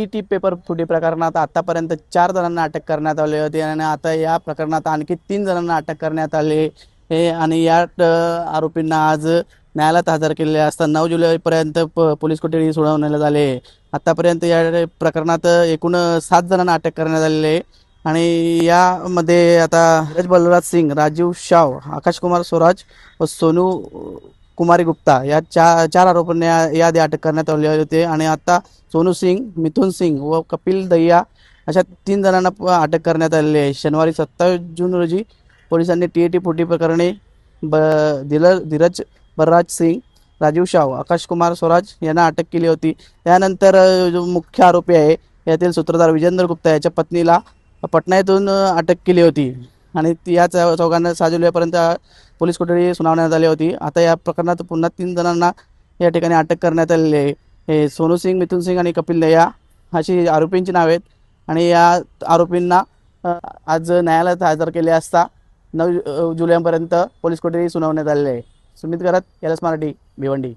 T paper फुटी प्रकरणात आतापर्यंत 4 जणांना अटक करण्यात आली होती आणि आता या प्रकरणात आणखी 3 जणांना अटक करण्यात आली हे आणि या आरोपींना आज न्यायालयात हजर केले असता 9 जुलैपर्यंत पोलीस कोठडी सोडवण्यात आले। आतापर्यंत या प्रकरणात एकूण 7 जणांना अटक करण्यात आलेली आहे आणि यामध्ये आता धीरज बलराज सिंग, राजीव शाव, आकाश कुमार स्वराज व सोनू कुमारी गुप्ता या चार आरोपींना याआधी अटक करण्यात आली होती आणि आता सोनू सिंग, मिथुन सिंग व कपिल दहिया अशा 3 जणांना अटक करण्यात आलेली आहे। शनिवारी 27 जून रोजी पोलिसांनी टी फुटी प्रकरणी धीरज बलराज सिंग, राजीव शाव, आकाश कुमार स्वराज यांना अटक केली होती। त्यानंतर जो मुख्य आरोपी आहे यातील सूत्रधार विजेंद्र गुप्ता याच्या पत्नीला पटना येथून अटक केली होती आणि या चौघांना 6 जुलैपर्यंत पोलीस कोठडी सुनावण्यात आली होती। आता या प्रकरणात पुन्हा 3 जणांना या ठिकाणी अटक करण्यात आलेली आहे। हे सोनू सिंग, मिथुन सिंग आणि कपिल दया अशी आरोपींची नावे आहेत आणि या आरोपींना आज न्यायालयात हजर केले असता 9 जुलैपर्यंत पोलीस कोठडी सुनावण्यात आलेली आहे। सुमित गरत, एलएस मराठी, भिवंडी।